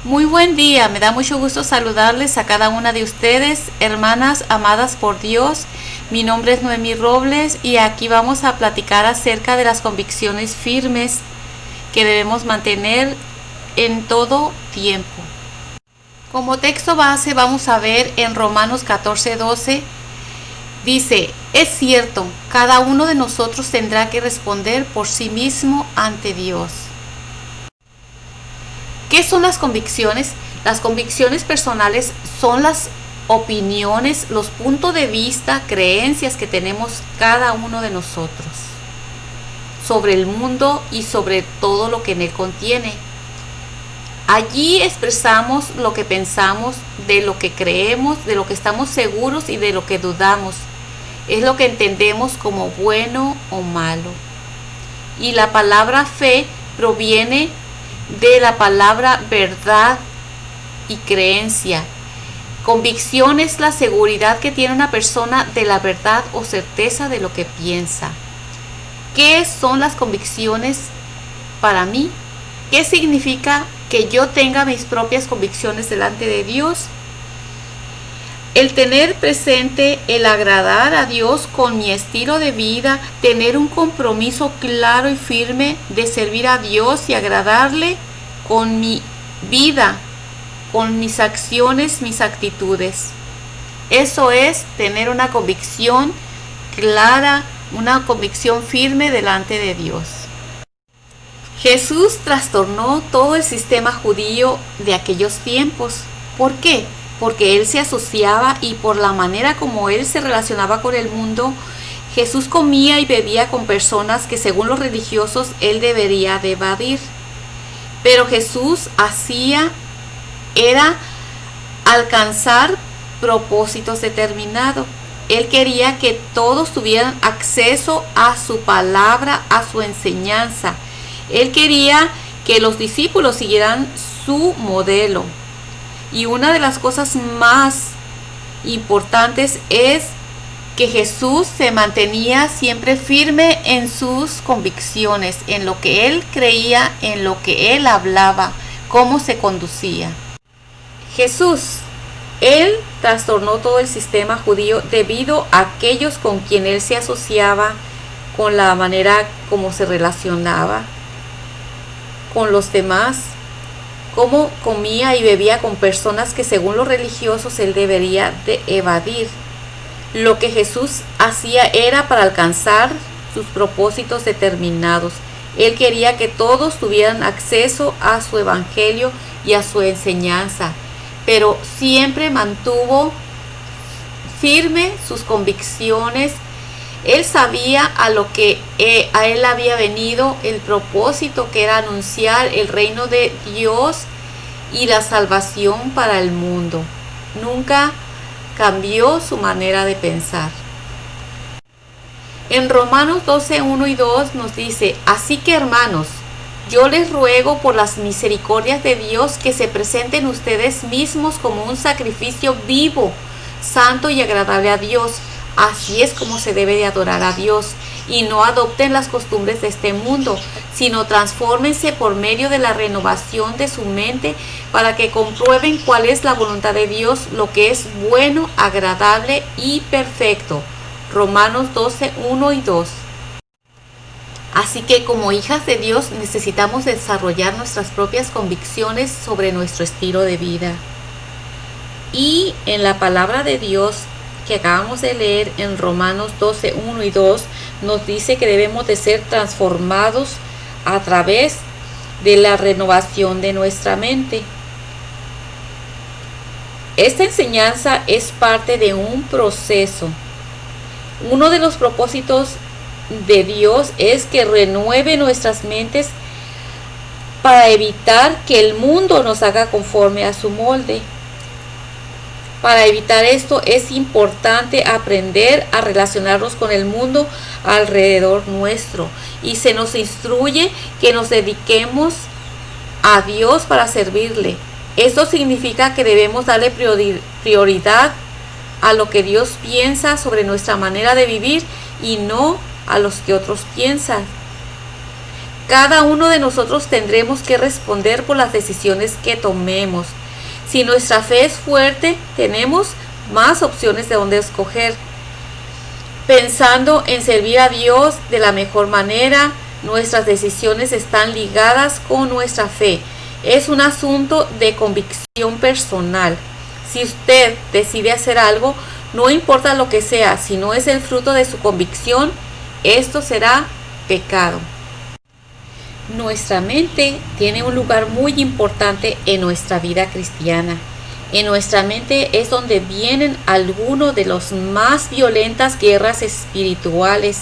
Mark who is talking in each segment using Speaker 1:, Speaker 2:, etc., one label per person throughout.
Speaker 1: Muy buen día, me da mucho gusto saludarles a cada una de ustedes, hermanas amadas por Dios. Mi nombre es Noemí Robles y aquí vamos a platicar acerca de las convicciones firmes que debemos mantener en todo tiempo. Como texto base vamos a ver en Romanos 14:12, dice, es cierto, cada uno de nosotros tendrá que responder por sí mismo ante Dios. ¿Qué son las convicciones? Las convicciones personales son las opiniones, los puntos de vista, creencias que tenemos cada uno de nosotros sobre el mundo y sobre todo lo que en él contiene. Allí expresamos lo que pensamos, de lo que creemos, de lo que estamos seguros y de lo que dudamos. Es lo que entendemos como bueno o malo. Y la palabra fe proviene de la palabra verdad y creencia. Convicción es la seguridad que tiene una persona de la verdad o certeza de lo que piensa. ¿Qué son las convicciones para mí? ¿Qué significa que yo tenga mis propias convicciones delante de Dios? El tener presente el agradar a Dios con mi estilo de vida, tener un compromiso claro y firme de servir a Dios y agradarle con mi vida, con mis acciones, mis actitudes. Eso es tener una convicción clara, una convicción firme delante de Dios. Jesús trastornó todo el sistema judío de aquellos tiempos. ¿Por qué? Porque él se asociaba y por la manera como él se relacionaba con el mundo, Jesús comía y bebía con personas que según los religiosos él debería de evadir. Pero Jesús era alcanzar propósitos determinados. Él quería que todos tuvieran acceso a su palabra, a su enseñanza. Él quería que los discípulos siguieran su modelo. Y una de las cosas más importantes es que Jesús se mantenía siempre firme en sus convicciones, en lo que él creía, en lo que él hablaba, cómo se conducía. Jesús, él trastornó todo el sistema judío debido a aquellos con quien él se asociaba, con la manera como se relacionaba con los demás, cómo comía y bebía con personas que según los religiosos él debería de evadir. Lo que Jesús hacía era para alcanzar sus propósitos determinados. Él quería que todos tuvieran acceso a su evangelio y a su enseñanza, pero siempre mantuvo firme sus convicciones. Él sabía a lo que a él había venido, el propósito que era anunciar el reino de Dios y la salvación para el mundo. Nunca cambió su manera de pensar. En Romanos 12:1 y 2 nos dice, así que hermanos, yo les ruego por las misericordias de Dios que se presenten ustedes mismos como un sacrificio vivo, santo y agradable a Dios. Así es como se debe de adorar a Dios, y no adopten las costumbres de este mundo, sino transfórmense por medio de la renovación de su mente para que comprueben cuál es la voluntad de Dios, lo que es bueno, agradable y perfecto. Romanos 12:1 y 2. Así que como hijas de Dios necesitamos desarrollar nuestras propias convicciones sobre nuestro estilo de vida. Y en la palabra de Dios que acabamos de leer en Romanos 12:1 y 2 nos dice que debemos de ser transformados a través de la renovación de nuestra mente. Esta enseñanza es parte de un proceso. Uno de los propósitos de Dios es que renueve nuestras mentes para evitar que el mundo nos haga conforme a su molde. Para evitar esto es importante aprender a relacionarnos con el mundo alrededor nuestro, y se nos instruye que nos dediquemos a Dios para servirle. Esto significa que debemos darle prioridad a lo que Dios piensa sobre nuestra manera de vivir y no a los que otros piensan. Cada uno de nosotros tendremos que responder por las decisiones que tomemos. Si nuestra fe es fuerte, tenemos más opciones de dónde escoger. Pensando en servir a Dios de la mejor manera, nuestras decisiones están ligadas con nuestra fe. Es un asunto de convicción personal. Si usted decide hacer algo, no importa lo que sea, si no es el fruto de su convicción, esto será pecado. Nuestra mente tiene un lugar muy importante en nuestra vida cristiana. En nuestra mente es donde vienen algunas de las más violentas guerras espirituales.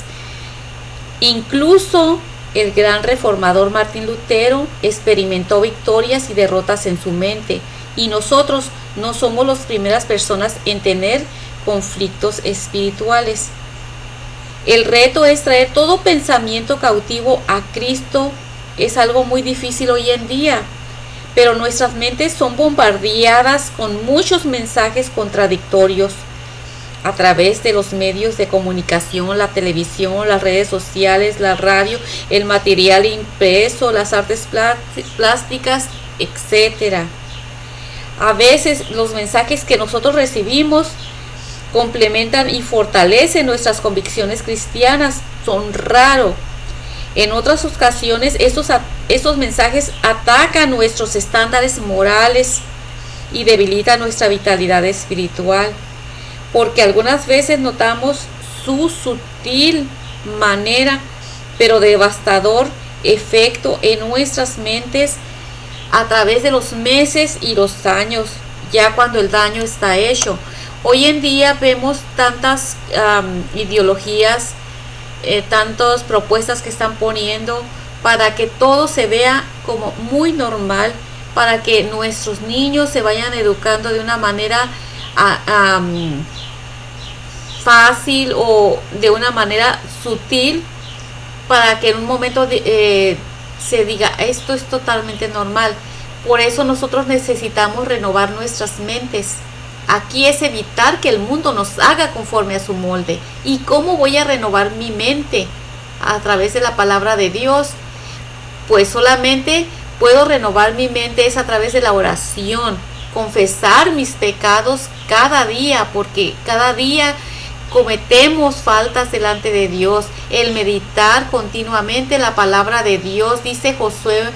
Speaker 1: Incluso el gran reformador Martín Lutero experimentó victorias y derrotas en su mente, y nosotros no somos las primeras personas en tener conflictos espirituales. El reto es traer todo pensamiento cautivo a Cristo. Es algo muy difícil hoy en día, pero nuestras mentes son bombardeadas con muchos mensajes contradictorios a través de los medios de comunicación, la televisión, las redes sociales, la radio, el material impreso, las artes plásticas, etc. A veces los mensajes que nosotros recibimos complementan y fortalecen nuestras convicciones cristianas. Son raros. En otras ocasiones, estos mensajes atacan nuestros estándares morales y debilitan nuestra vitalidad espiritual, porque algunas veces notamos su sutil manera, pero devastador efecto en nuestras mentes a través de los meses y los años, ya cuando el daño está hecho. Hoy en día vemos tantas ideologías, tantas propuestas que están poniendo para que todo se vea como muy normal, para que nuestros niños se vayan educando de una manera fácil o de una manera sutil, para que en un momento se diga esto es totalmente normal. Por eso nosotros necesitamos renovar nuestras mentes. Aquí es evitar que el mundo nos haga conforme a su molde. ¿Y cómo voy a renovar mi mente? A través de la palabra de Dios. Pues solamente puedo renovar mi mente es a través de la oración. Confesar mis pecados cada día, porque cada día cometemos faltas delante de Dios. El meditar continuamente la palabra de Dios. Dice Josué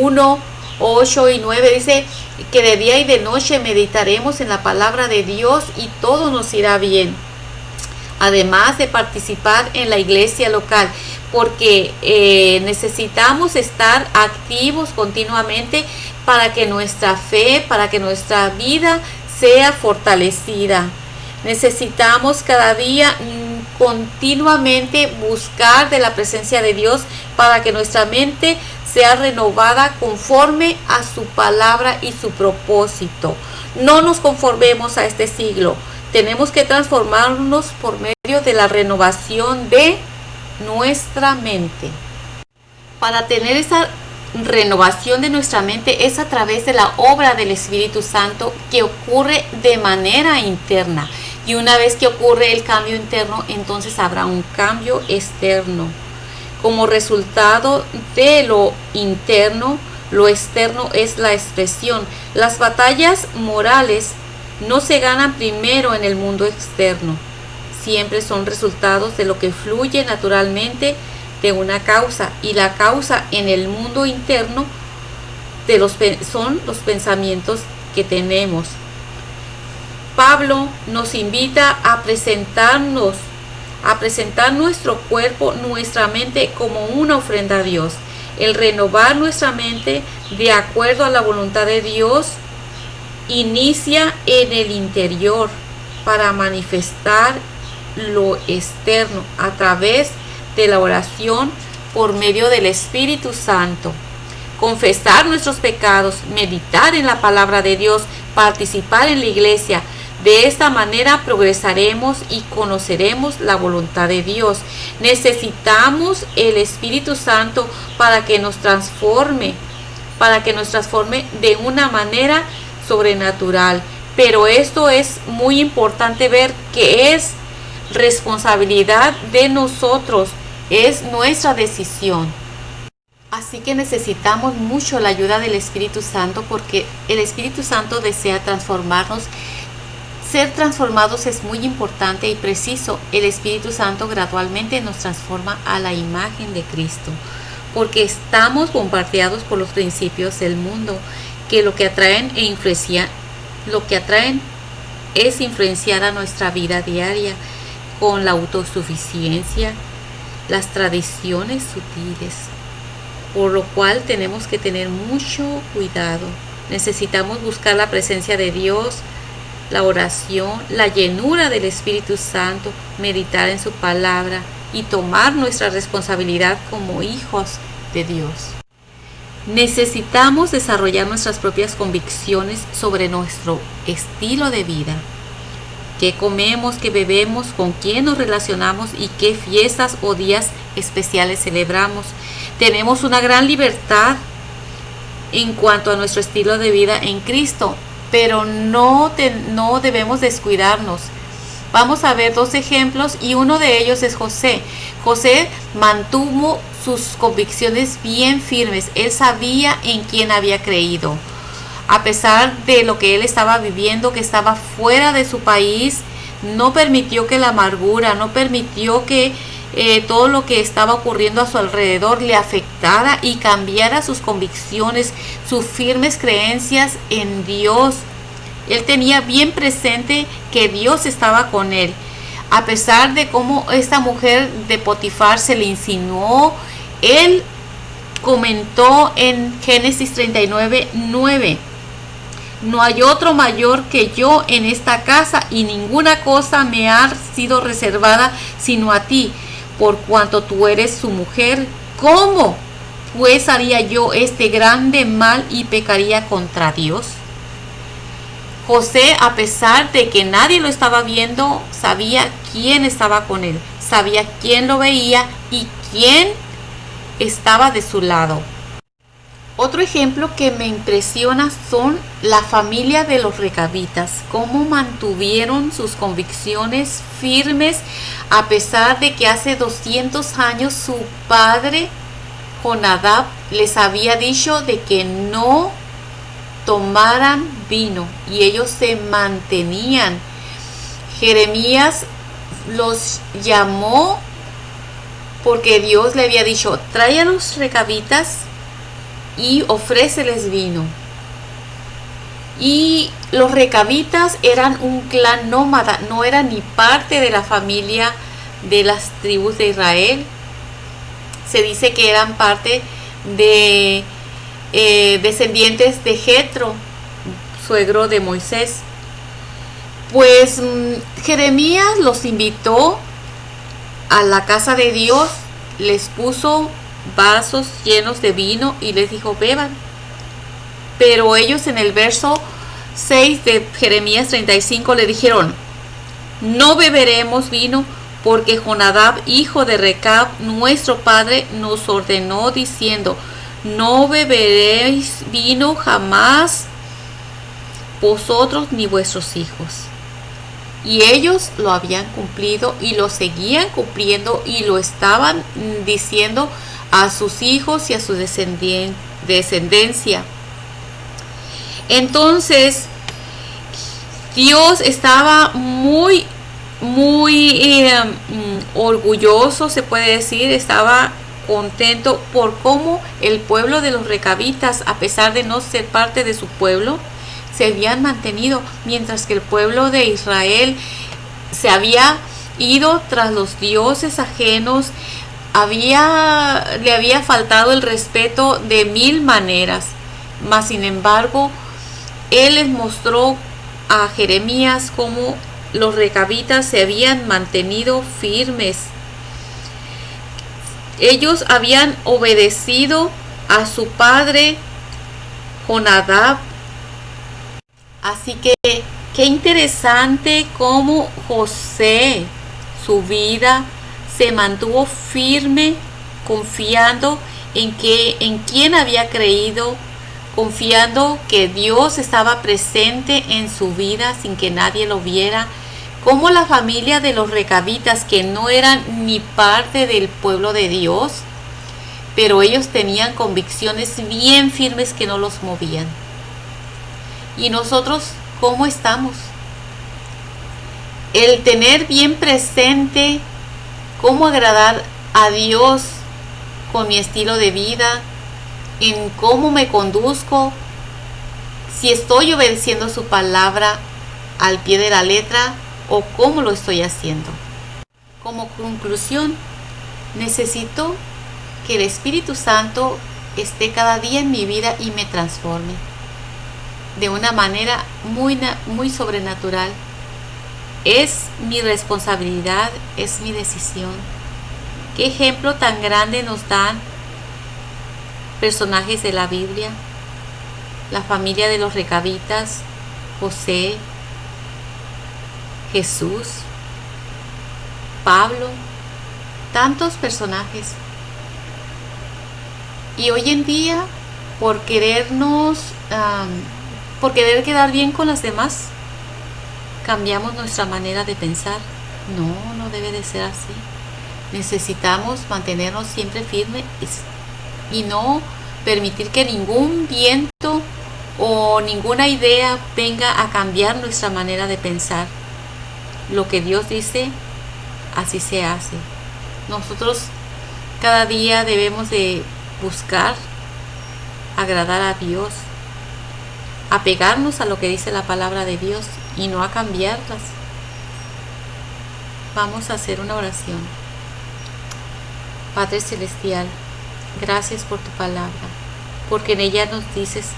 Speaker 1: 1, 8 y 9, dice que de día y de noche meditaremos en la palabra de Dios y todo nos irá bien. Además de participar en la iglesia local, porque necesitamos estar activos continuamente para que nuestra fe, para que nuestra vida sea fortalecida. Necesitamos cada día continuamente buscar de la presencia de Dios para que nuestra mente sea renovada conforme a su palabra y su propósito. No nos conformemos a este siglo. Tenemos que transformarnos por medio de la renovación de nuestra mente. Para tener esa renovación de nuestra mente es a través de la obra del Espíritu Santo que ocurre de manera interna. Y una vez que ocurre el cambio interno, entonces habrá un cambio externo. Como resultado de lo interno, lo externo es la expresión. Las batallas morales no se ganan primero en el mundo externo. Siempre son resultados de lo que fluye naturalmente de una causa. Y la causa en el mundo interno son los pensamientos que tenemos. Pablo nos invita a presentar nuestro cuerpo, nuestra mente como una ofrenda a Dios. El renovar nuestra mente de acuerdo a la voluntad de Dios inicia en el interior para manifestar lo externo a través de la oración por medio del Espíritu Santo. Confesar nuestros pecados, meditar en la palabra de Dios, participar en la iglesia. De esta manera progresaremos y conoceremos la voluntad de Dios. Necesitamos el Espíritu Santo para que nos transforme de una manera sobrenatural. Pero esto es muy importante ver que es responsabilidad de nosotros, es nuestra decisión. Así que necesitamos mucho la ayuda del Espíritu Santo, porque el Espíritu Santo desea transformarnos. Ser transformados es muy importante y preciso. El Espíritu Santo gradualmente nos transforma a la imagen de Cristo, porque estamos bombardeados por los principios del mundo, que lo que atraen es influenciar a nuestra vida diaria con la autosuficiencia, las tradiciones sutiles, por lo cual tenemos que tener mucho cuidado. Necesitamos buscar la presencia de Dios, la oración, la llenura del Espíritu Santo, meditar en su palabra y tomar nuestra responsabilidad como hijos de Dios. Necesitamos desarrollar nuestras propias convicciones sobre nuestro estilo de vida. Qué comemos, qué bebemos, con quién nos relacionamos y qué fiestas o días especiales celebramos. Tenemos una gran libertad en cuanto a nuestro estilo de vida en Cristo, pero no debemos descuidarnos. Vamos a ver dos ejemplos y uno de ellos es José. José mantuvo sus convicciones bien firmes. Él sabía en quién había creído. A pesar de lo que él estaba viviendo, que estaba fuera de su país, no permitió que la amargura, no permitió que todo lo que estaba ocurriendo a su alrededor le afectara y cambiara sus convicciones, sus firmes creencias en Dios. Él tenía bien presente que Dios estaba con él. A pesar de cómo esta mujer de Potifar se le insinuó, él comentó en Génesis 39:9: no hay otro mayor que yo en esta casa, y ninguna cosa me ha sido reservada sino a ti, por cuanto tú eres su mujer. ¿Cómo pues haría yo este grande mal y pecaría contra Dios? José, a pesar de que nadie lo estaba viendo, sabía quién estaba con él, sabía quién lo veía y quién estaba de su lado. Otro ejemplo que me impresiona son la familia de los recabitas, cómo mantuvieron sus convicciones firmes a pesar de que hace 200 años su padre Jonadab les había dicho de que no tomaran vino, y ellos se mantenían. Jeremías los llamó porque Dios le había dicho: trae a los recabitas y ofréceles vino. Y los recabitas eran un clan nómada, no eran ni parte de la familia de las tribus de Israel. Se dice que eran parte de descendientes de Jetro, suegro de Moisés. Pues Jeremías los invitó a la casa de Dios, les puso vasos llenos de vino y les dijo: beban. Pero ellos, en el verso 6 de Jeremías 35, le dijeron: no beberemos vino, porque Jonadab, hijo de Recab, nuestro padre, nos ordenó diciendo: no beberéis vino jamás, vosotros ni vuestros hijos. Y ellos lo habían cumplido y lo seguían cumpliendo y lo estaban diciendo a sus hijos y a su descendencia. Entonces Dios estaba muy orgulloso, se puede decir, estaba contento por cómo el pueblo de los recabitas, a pesar de no ser parte de su pueblo, se habían mantenido, mientras que el pueblo de Israel se había ido tras los dioses ajenos, le había faltado el respeto de mil maneras. Mas sin embargo, él les mostró a Jeremías cómo los recabitas se habían mantenido firmes. Ellos habían obedecido a su padre Jonadab. Así que qué interesante cómo José, su vida, se mantuvo firme, confiando en quién había creído, confiando que Dios estaba presente en su vida sin que nadie lo viera. Como la familia de los recabitas, que no eran ni parte del pueblo de Dios, pero ellos tenían convicciones bien firmes que no los movían. ¿Y nosotros cómo estamos? El tener bien presente cómo agradar a Dios con mi estilo de vida, en cómo me conduzco, si estoy obedeciendo su palabra al pie de la letra o cómo lo estoy haciendo. Como conclusión, necesito que el Espíritu Santo esté cada día en mi vida y me transforme de una manera muy sobrenatural. Es mi responsabilidad, es mi decisión. ¿Qué ejemplo tan grande nos dan personajes de la Biblia? La familia de los recabitas, José, Jesús, Pablo, tantos personajes. Y hoy en día, por querer quedar bien con las demás, cambiamos nuestra manera de pensar. No debe de ser así. Necesitamos mantenernos siempre firmes y no permitir que ningún viento o ninguna idea venga a cambiar nuestra manera de pensar. Lo que Dios dice, así se hace. Nosotros cada día debemos de buscar agradar a Dios, apegarnos a lo que dice la palabra de Dios y no a cambiarlas. Vamos a hacer una oración. Padre Celestial, gracias por tu palabra, porque en ella nos dices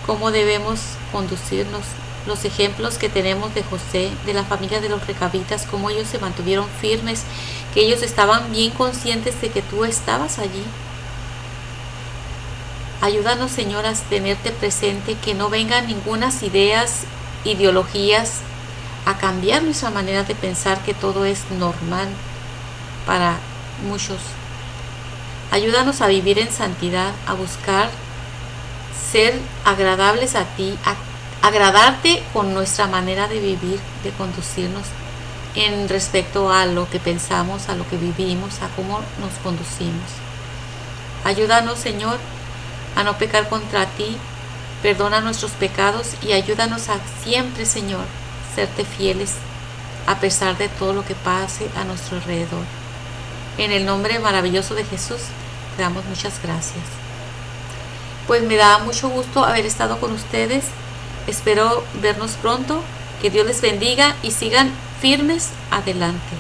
Speaker 1: cómo debemos conducirnos, los ejemplos que tenemos de José, de la familia de los recabitas, cómo ellos se mantuvieron firmes, que ellos estaban bien conscientes de que tú estabas allí. Ayúdanos, Señor, a tenerte presente, que no vengan ningunas ideas, ideologías a cambiar nuestra manera de pensar, que todo es normal para muchos. Ayúdanos a vivir en santidad, a buscar ser agradables a ti, a agradarte con nuestra manera de vivir, de conducirnos en respecto a lo que pensamos, a lo que vivimos, a cómo nos conducimos. Ayúdanos, Señor, a no pecar contra ti, perdona nuestros pecados y ayúdanos a siempre, Señor, serte fieles a pesar de todo lo que pase a nuestro alrededor. En el nombre maravilloso de Jesús, te damos muchas gracias. Pues me da mucho gusto haber estado con ustedes. Espero vernos pronto. Que Dios les bendiga y sigan firmes adelante.